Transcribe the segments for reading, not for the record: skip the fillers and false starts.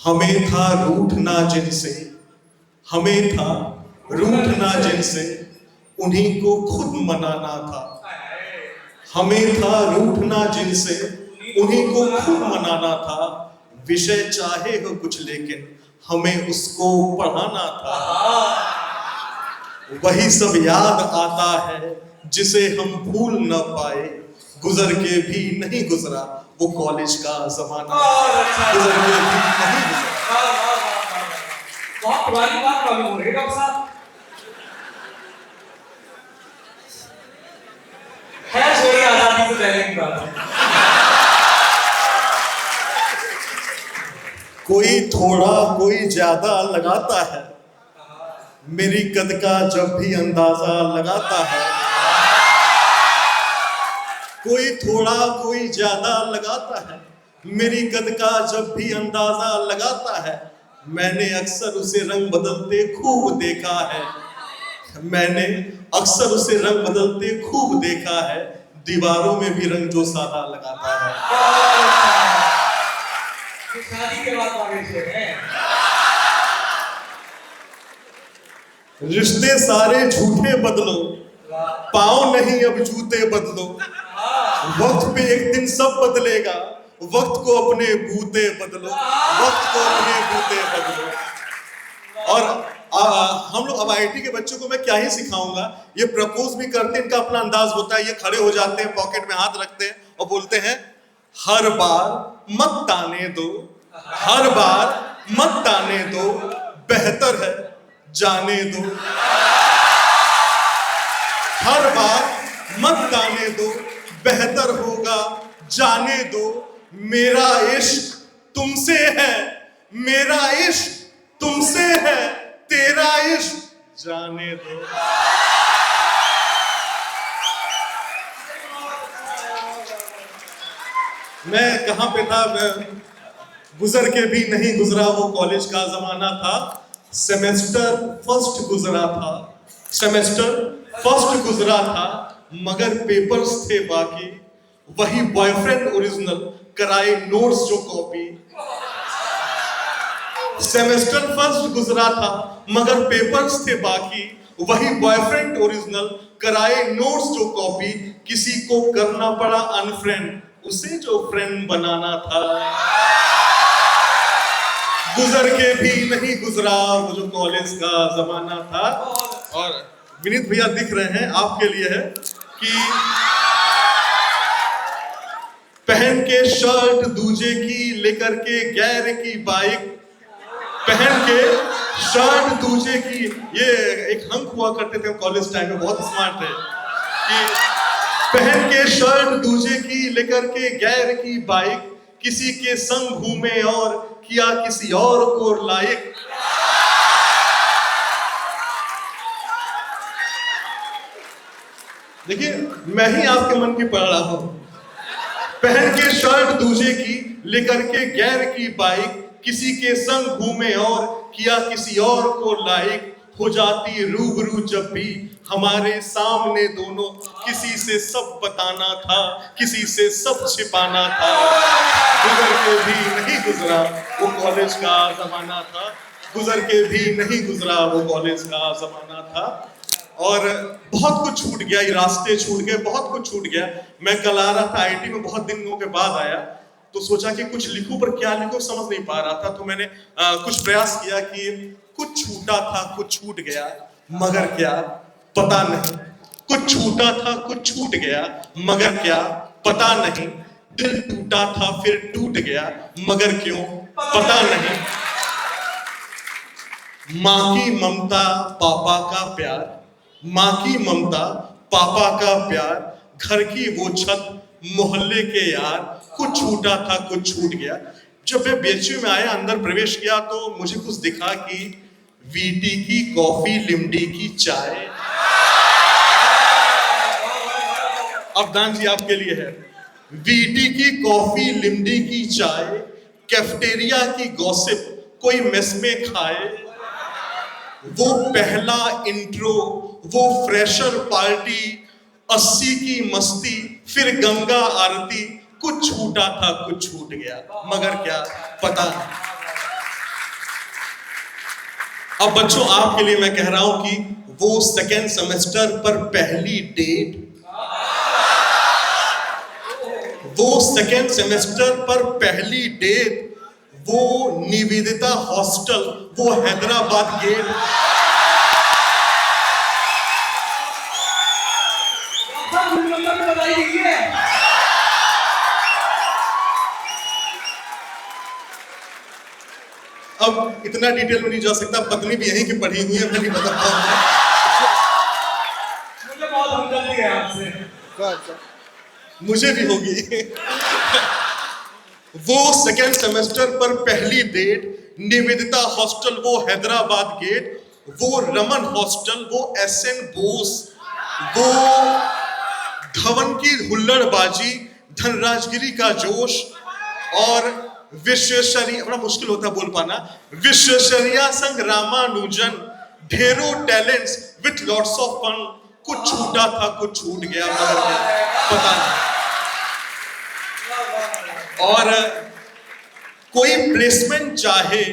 हमें था रूठना जिनसे, हमें था रूठना जिनसे, उन्हीं को खुद मनाना था। हमें था रूठना जिनसे, उन्हीं को खुद मनाना था। विषय चाहे हो कुछ लेकिन हमें उसको पढ़ाना था। वही सब याद आता है जिसे हम भूल न पाए। गुजर के भी नहीं गुजरा वो कॉलेज का जमाना, गुजर के भी नहीं गुजरा। बहुत पुरानी बात मालूम हो रही है डॉक्टर साहब। है छोड़िए, आजादी से पहले की बात है। कोई थोड़ा कोई ज्यादा लगाता है, मेरी कद का जब भी अंदाजा लगाता है। कोई थोड़ा कोई ज्यादा लगाता है, मेरी कद का जब भी अंदाजा लगाता है। मैंने अक्सर उसे रंग बदलते खूब देखा है, मैंने अक्सर उसे रंग बदलते खूब देखा है। दीवारों में भी रंग जो सादा लगाता है। शादी के बाद वाले शेर हैं। रिश्ते सारे झूठे बदलो, पाँव नहीं अब जूते बदलो। वक्त पे एक दिन सब बदलेगा, वक्त को अपने बूते बदलो, वक्त को अपने बूते बदलो। और हम लोग अब आईटी के बच्चों को मैं क्या ही सिखाऊंगा। ये प्रपोज भी करते हैं, इनका अपना अंदाज होता है। ये खड़े हो जाते हैं, पॉकेट में हाथ रखते हैं और बोलते हैं, हर बार मत ताने दो, हर बार मत ताने दो, बेहतर है जाने दो। हर बार मत ताने दो, बेहतर होगा जाने दो। मेरा इश्क तुमसे है, मेरा इश्क तुमसे है, तेरा इश्क जाने दो। मैं कहां पे था, मैं गुजर के भी नहीं गुजरा वो कॉलेज का जमाना था। सेमेस्टर फर्स्ट गुजरा था, सेमेस्टर फर्स्ट गुजरा था, मगर पेपर्स थे बाकी। वही बॉयफ्रेंड ओरिजिनल कराए नोट्स जो कॉपी। सेमेस्टर फर्स्ट गुजरा था मगर पेपर्स थे बाकी। वही बॉयफ्रेंड ओरिजिनल कराए नोट्स जो कॉपी। किसी को करना पड़ा अनफ्रेंड, उसे जो फ्रेंड बनाना था। गुजर के भी नहीं गुजरा वो जो कॉलेज का जमाना था। और विनीत भैया दिख रहे हैं, आपके लिए है कि पहन के शर्ट दूजे की, लेकर के गैर की बाइक। पहन के शर्ट दूजे की, ये एक हंक हुआ करते थे कॉलेज टाइम में, बहुत स्मार्ट थे कि पहन के शर्ट दूजे की, लेकर के गैर की बाइक। किसी के संग घूमे और किया किसी और को लायक। देखिए, मैं ही आपके मन की पढ़ रहा हूं। पहन के शर्ट दूजे की, लेकर के गैर की बाइक। किसी के संग घूमे और किया किसी और को लायक। हो जाती रूबरू जब भी हमारे सामने दोनों। किसी से सब बताना था, किसी से सब छिपाना था। गुजर के भी नहीं गुजरा वो कॉलेज का जमाना था, गुजर के भी नहीं गुजरा वो कॉलेज का जमाना था। और बहुत कुछ छूट गया, ये रास्ते छूट गए, बहुत कुछ छूट गया। मैं कल आ रहा था आईटी में, बहुत दिनों के बाद आया, तो सोचा कि कुछ लिखूं, पर क्या लिखूं समझ नहीं पा रहा था। तो मैंने कुछ प्रयास किया कि कुछ छूटा था कुछ छूट गया, मगर क्या पता नहीं। कुछ छूटा था कुछ छूट गया, मगर क्या पता नहीं। दिल टूटा था फिर टूट गया, मगर क्यों पता नहीं। माँ की ममता पापा का प्यार, माँ की ममता पापा का प्यार। घर की वो छत मोहल्ले के यार। कुछ छूटा था कुछ छूट गया। जब मैं बीएचयू में आया, अंदर प्रवेश किया, तो मुझे कुछ दिखा कि वीटी की कॉफी, लिमडी की चाय। अब दान जी आपके लिए है। वीटी की कॉफी, लिमडी की चाय, कैफेटेरिया की गॉसिप कोई मेस में खाए। वो पहला इंट्रो, वो फ्रेशर पार्टी, 80 की मस्ती, फिर गंगा आरती। कुछ छूटा था कुछ छूट गया, मगर क्या पता नहीं। अब बच्चों आपके लिए मैं कह रहा हूं कि वो सेकेंड सेमेस्टर पर पहली डेट, वो सेकेंड सेमेस्टर पर पहली डेट, वो निवेदिता हॉस्टल, वो हैदराबाद गेट। बताई गई है। अब इतना डिटेल में नहीं जा सकता, पत्नी भी यहीं की पढ़ी हुई है, मैं नहीं बता पाऊंगा। मुझे बहुत हमदर्दी है आपसे। मुझे भी होगी। वो सेकेंड सेमेस्टर पर पहली डेट, निवेदिता हॉस्टल, वो हैदराबाद गेट, वो रमन हॉस्टल, वो एसएन बोस, वो धवन की हुल्लड़बाजी, धनराजगिरी का जोश, और विश्वेश्वरैया, बड़ा मुश्किल होता है बोल पाना, विश्वेश्वरैया संग रामानुजन, ढेरों talents with lots of fun. कुछ छूटा था, कुछ छूट गया, मगर पता नहीं। और कोई प्लेसमेंट चाहे,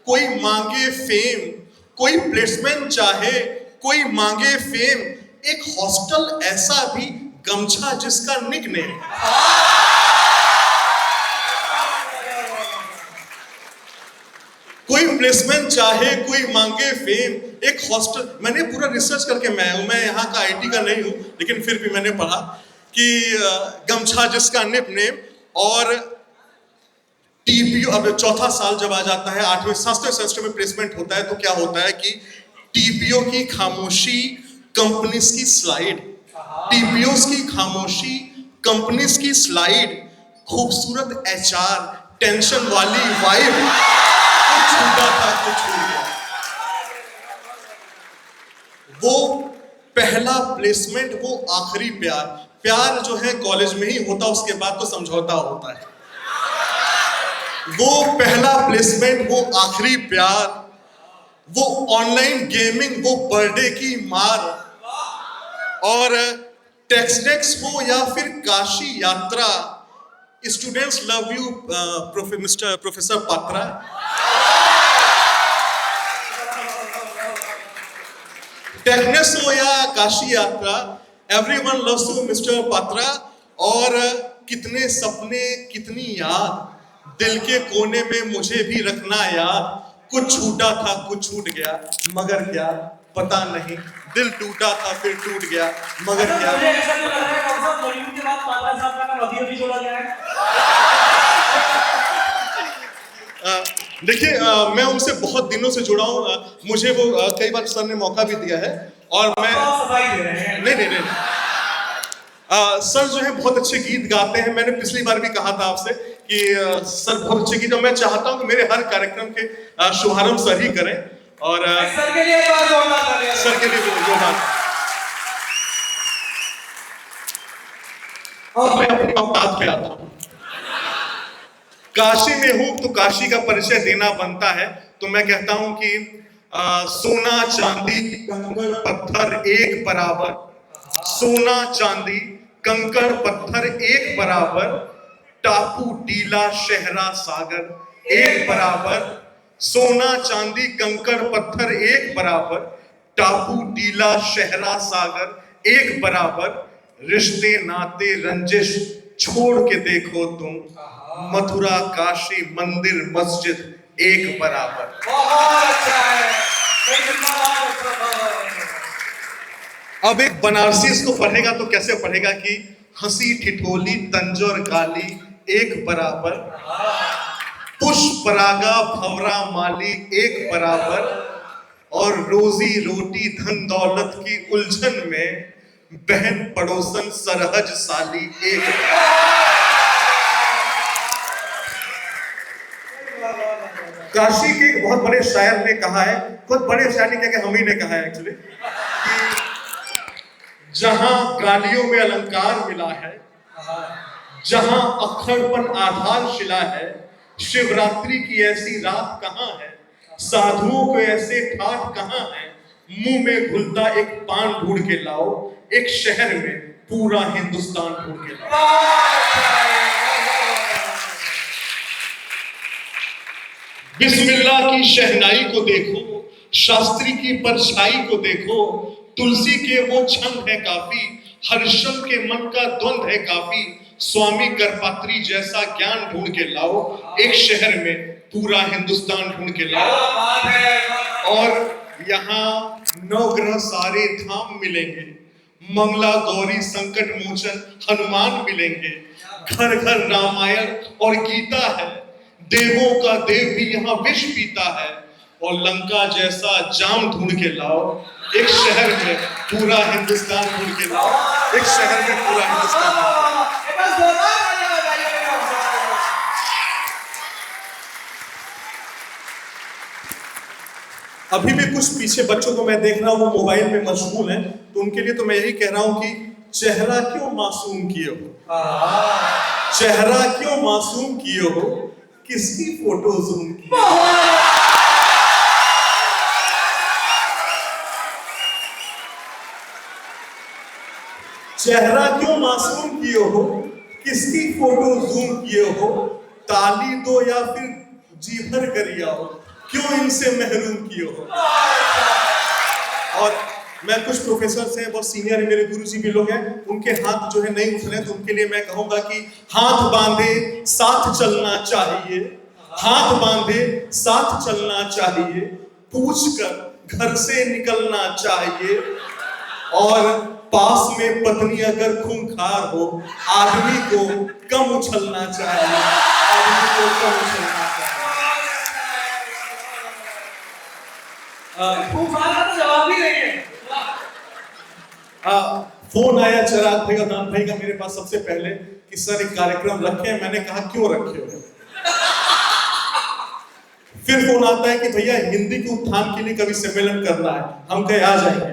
कोई मांगे फेम, कोई प्लेसमेंट चाहे, कोई मांगे फेम, एक हॉस्टल ऐसा भी गमछा जिसका निकनेम। कोई प्लेसमेंट चाहे, कोई मांगे फेम, एक हॉस्टल। मैंने पूरा रिसर्च करके मैं यहाँ का आईटी का नहीं हूँ, लेकिन फिर भी मैंने पढ़ा कि गमछा जिसका निकनेम। और टीपीओ, अब चौथा साल जब आ जाता है, 8वें 7वें सेमेस्टर में प्लेसमेंट होता है, तो क्या होता है कि टीपीओ की खामोशी, कंपनीज की स्लाइड, टीपीओ की खामोशी, कंपनीज की स्लाइड, खूबसूरत एचआर, टेंशन वाली वाइफ, कुछ छूटा था, कुछ छूट गया। वो पहला प्लेसमेंट, वो आखिरी प्यार। प्यार जो है कॉलेज में ही होता, उसके बाद तो समझौता होता है। वो पहला प्लेसमेंट, वो आखिरी प्यार, वो ऑनलाइन गेमिंग, वो बर्थडे की मार, और टेक्सडेक्स हो या फिर काशी यात्रा, students love you professor Patra. टेक्नेस हो या काशी यात्रा, everyone loves you mister Patra. और कितने सपने, कितनी याद, दिल के कोने में मुझे भी रखना याद। कुछ छूटा था, कुछ छूट गया, मगर क्या पता नहीं। दिल टूटा था, फिर टूट गया, मगर क्या। मुझे ऐसा लग रहा है कौन सा बॉलीवुड के बाद पात्रा साहब का नाम अभी जोड़ा गया है। देखिए, मैं उनसे बहुत दिनों से जुड़ा हूँ। मुझे वो कई बार सर ने मौका भी दिया है, और मैं सफाई दे रहे हैं। नहीं। सर जो है बहुत अच्छे गीत गाते हैं। मैंने पिछली बार भी कहा था आपसे कि सर बहुत अच्छे गीत, मैं चाहता हूँ कि मेरे हर कार्यक्रम के शुभारंभ सर ही करें। और सर के लिए सर के लिए जो बात। और मैं अपनी औकात पे आता हूँ। काशी में हूं तो काशी का परिचय देना बनता है। तो मैं कहता हूं कि सोना चांदी कंकड़ पत्थर एक बराबर, सोना चांदी कंकड़ पत्थर एक बराबर, टापू टीला शहरा सागर एक बराबर, सोना चांदी कंकड़ पत्थर एक बराबर, टापू टीला शहरा सागर एक बराबर, रिश्ते नाते रंजिश छोड़ के देखो तुम, मथुरा काशी मंदिर मस्जिद एक बराबर। बहुत अच्छा है। अब एक बनारसी इसको पढ़ेगा तो कैसे पढ़ेगा कि हंसी ठिठोली तंजोर गाली एक बराबर, पुष्प परागा भवरा माली एक बराबर, और रोजी रोटी धन दौलत की उलझन में बहन पड़ोसन सरहज साली एक बराबर। काशी के एक बहुत बड़े शायर ने कहा है, खुद बड़े शायर ने कहा, हम ही ने कहा है एक्चुअली, कि जहां गालियों में अलंकार मिला है, जहां अक्षरपन आधार शिला है, शिवरात्रि की ऐसी रात कहां है, साधुओं को ऐसे ठाठ कहां है, मुंह में घुलता एक पान ढूंढ के लाओ, एक शहर में पूरा हिंदुस्तान ढूंढ के लाओ। बिस्मिल्लाह की शहनाई को देखो, शास्त्री की परछाई को देखो, तुलसी के वो छंद है काफी, हर्षल के मन का द्वंद है काफी, स्वामी करपात्री जैसा ज्ञान ढूंढ के लाओ, एक शहर में पूरा हिंदुस्तान ढूंढ के लाओ। और यहाँ नवग्रह सारे धाम मिलेंगे, मंगला गौरी संकट मोचन हनुमान मिलेंगे, घर घर रामायण और गीता है, देवों का देव भी यहाँ विष पीता है, और लंका जैसा जाम ढूंढ के लाओ, एक शहर में पूरा हिंदुस्तान ढूंढ के लाओ, एक शहर में पूरा हिंदुस्तान। अभी भी कुछ पीछे बच्चों को मैं देख रहा हूँ वो मोबाइल में मशगूल हैं, तो उनके लिए तो मैं यही कह रहा हूँ कि चेहरा क्यों मासूम किए हो, चेहरा क्यों मासूम किए हो, किसकी फोटो जूम की, चेहरा क्यों मासूम किए हो, किसकी फोटो जूम किए हो, ताली दो या फिर जी भर गरिया हो, क्यों इनसे महरूम किए हो। और मैं कुछ प्रोफेसर हैं, बहुत सीनियर है, मेरे गुरुजी भी लोग हैं, उनके हाथ जो है नहीं उठ रहे, तो उनके लिए मैं कहूंगा कि हाथ बांधे साथ चलना चाहिए, हाथ बांधे साथ चलना चाहिए, पूछ कर घर से निकलना चाहिए, और पास में पत्नी अगर खूंखार हो, आदमी को कम उछलना चाहिए, आदमी को कम उछलना चाहिए। जवाब ही नहीं है। फोन आया चिराग भाई और नान भाई का मेरे पास सबसे पहले कि सर एक कार्यक्रम रखे हैं। मैंने कहा क्यों रखे हो। फिर फोन आता है कि भैया हिंदी के उत्थान के लिए कभी सम्मेलन करना है, हम कहे आ जाएंगे।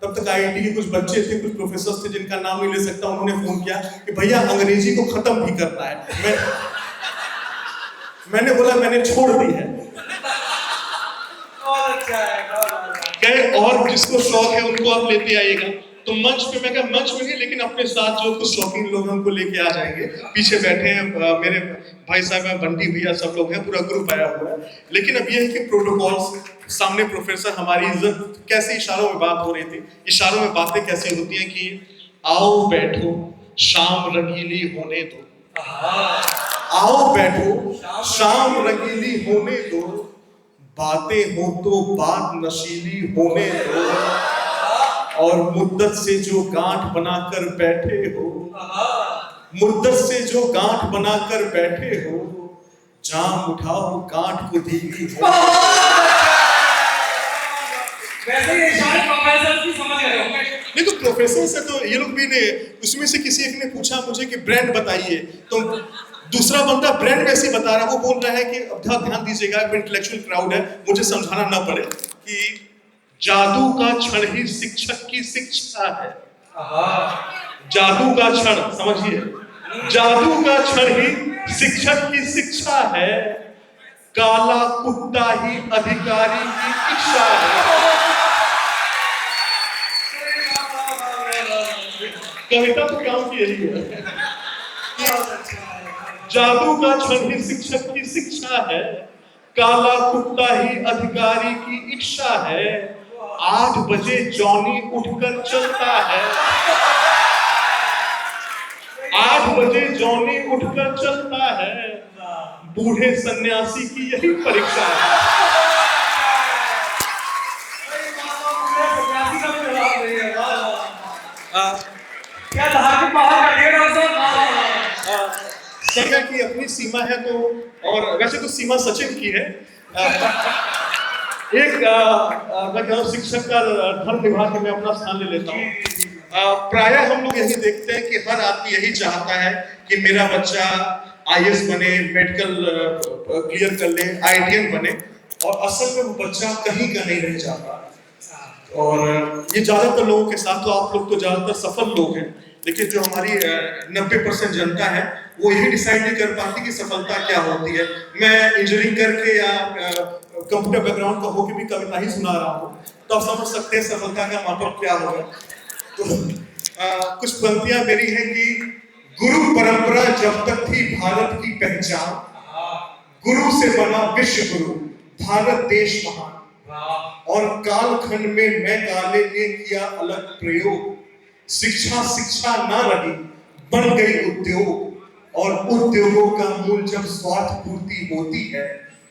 तब तक आईआईटी के कुछ बच्चे थे, कुछ प्रोफेसर थे जिनका नाम नहीं ले सकता, उन्होंने फोन किया कि भैया अंग्रेजी को खत्म भी करना है। मैंने बोला मैंने छोड़ दी है। कहे और जिसको शौक है उनको आप लेते आइएगा। तो मंच पे मैं कहा मंच में नहीं, लेकिन अपने साथ जो कुछ शौकीन लोग हैं उनको लेके आ जाएंगे। पीछे बैठे हैं मेरे भाई साहब हैं, बंटी भैया, सब लोग हैं, पूरा ग्रुप आया हुआ है। लेकिन अब ये है कि प्रोटोकॉल्स, सामने प्रोफेसर, हमारी इज्जत, कैसे इशारों में बात हो रही थी, इशारों में बातें कैसे होती हैं कि आओ बैठो शाम रंगीली होने दो, आओ बैठो शाम रंगीली होने दो, बातें हो तो बात नशीली होने दो, और मुद्दत से जो गांठ बनाकर बैठे हो, मुद्दत से जो गांठ बनाकर बैठे हो, जाम उठाओ गांठ को ढीली हो। वैसे ये इशारे प्रोफेसर की समझ रहे होंगे। नहीं तो प्रोफेसर से तो ये लोग भी ने, उसमें से किसी एक ने पूछा मुझे कि ब्रांड बताइए, तो दूसरा बंदा ब्रांड वैसे बता रहा है, वो बोल रहा है कि अब ध्यान दीजिएगा, इंटेलेक्चुअल क्राउड है, मुझे समझाना ना पड़े कि जादू का क्षण ही शिक्षक की शिक्षा है। जादू का क्षण, समझिए, जादू का क्षण ही शिक्षक की शिक्षा है, काला कुत्ता ही अधिकारी की इच्छा है। कविता तो काम की यही है। जादू का क्षण ही शिक्षक की शिक्षा है, काला कुत्ता ही अधिकारी की इच्छा है, 8 बजे जॉनी उठकर चलता है, 8 बजे जॉनी उठकर चलता है, बूढ़े सन्यासी की यही परीक्षा है। क्या धार्मिक बाहर काटिएगा जगह की अपनी सीमा है, तो और वैसे तो सीमा सचिन की है। एक मैं कह रहा हूँ शिक्षक का धर्म निभा के मैं अपना स्थान ले लेता हूँ। प्रायः हम लोग यही देखते हैं कि हर आदमी यही चाहता है कि मेरा बच्चा आईएएस बने, मेडिकल क्लियर कर ले, आईआईटीएन बने, और असल में वो बच्चा कहीं का नहीं रह जाता। और ये ज्यादातर लोगों के साथ, तो आप लोग तो ज्यादातर सफल लोग हैं, लेकिन जो हमारी 90% जनता है वो यही डिसाइड नहीं कर पाती कि सफलता क्या होती है। मैं इंजीनियरिंग करके या कंप्यूटर बैकग्राउंड का होकर भी कविता ही सुना रहा हूँ, तो आप समझ सकते हैं सफलता का मापक क्या होगा। तो कुछ पंक्तियां मेरी हैं कि गुरु परंपरा जब तक थी भारत की पहचान, गुरु से बना विश्व गुरु, भारत देश महान, वाह और कालखंड में मैं काले ने किया अलग प्रयोग। शिक्षा शिक्षा ना रही, बन गई उद्योग, और उद्योगों का मूल जब स्वार्थ पूर्ति होती है,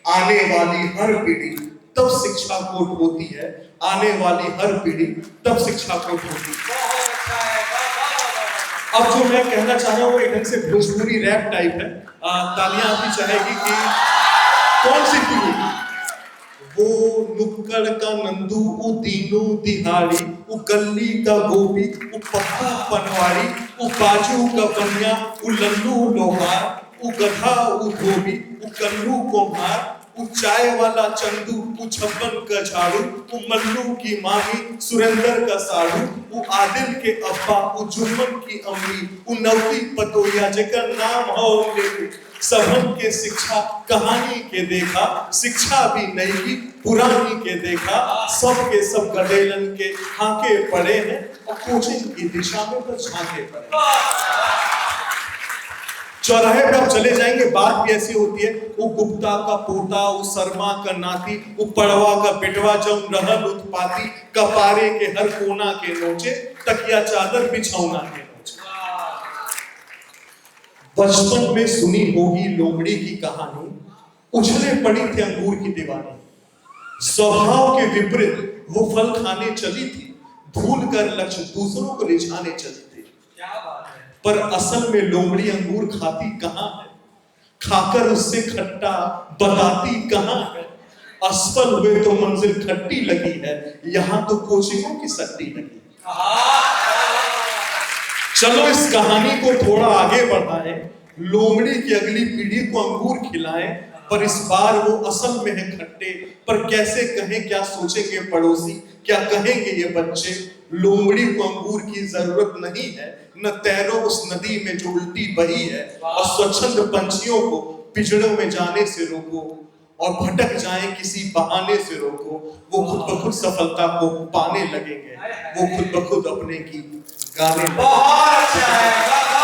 आने वाली हर पीढ़ी तब शिक्षा को ढोती है। आने वाली हर पीढ़ी तब शिक्षा को ढोती है। बहुत अच्छा है वाह वाह वाह अब जो मैं कहना चाह रहा हूँ एक ढंग से भोजपुरी रैप टाइप है। तालियां आपकी चाहेगी कि कौन सी पीढ़ी? वो नुक्कड़ का नंदू, वो दीनू दिहाड़ी, वो गली का गोपी, वो पप्पू पनवाड़ी, वो बाजू का बनिया, वो लल्लू लोहार, वो गधा वो धोबी, वो कल्लू कुम्हार, वो चाय वाला चंदू, वो छप्पन का झाड़ू, वो मल्लू की मामी, सुरेंद्र का साड़ू, वो आदिल के अब्बा, वो जुम्मन की अम्मी, वो नवकी पतोया जेकर नाम हो लेके सबन के शिक्षा कहानी के देखा, शिक्षा भी नई की पुरानी के देखा, सब के सब गडेलन के हाके पड़े हैं और कोचिंग की दिशा में बस झांके पड़े। चौराहे पे आप चले जाएंगे बात भी ऐसी होती है, वो गुप्ता का पोता, वो शर्मा का नाती, वो पड़वा का बेटवा जब रहल उत्पाती, कपारे के हर कोना के नोचे, तकिया चादर बिछौना के नोचे। बचपन में सुनी होगी लोमड़ी की कहानी, उछले पड़ी थी अंगूर की दीवानी, स्वभाव के विपरीत वो फल खाने चली थी, भूल कर लक्ष्य दूसरों को रिझाने चली थी। क्या बात है। पर असल में लोमड़ी अंगूर खाती कहां है? खाकर उससे खट्टा बताती कहां है? असफल हुए तो मंजिल खट्टी लगी है, यहां तो कोचिंगों की सट्टी लगी। चलो इस कहानी को थोड़ा आगे बढ़ाएं, लोमड़ी की अगली पीढ़ी को अंगूर खिलाएं, पर इस बार वो असल में है खट्टे। पर कैसे कहें, क्या सोचेंगे पड़ोसी, क्या कहेंगे ये बच्चे? लोमड़ी को अंगूर की जरूरत नहीं है, न तैरो उस नदी में जो उल्टी बही है, और स्वच्छंद पंछियों को पिजड़ों में जाने से रोको, और भटक जाएं किसी बहाने से रोको। वो खुद ब खुद सफलता को पाने लगेंगे, वो खुद ब खुद अपने की गाने लगेंगे। बहुत अच्छा है।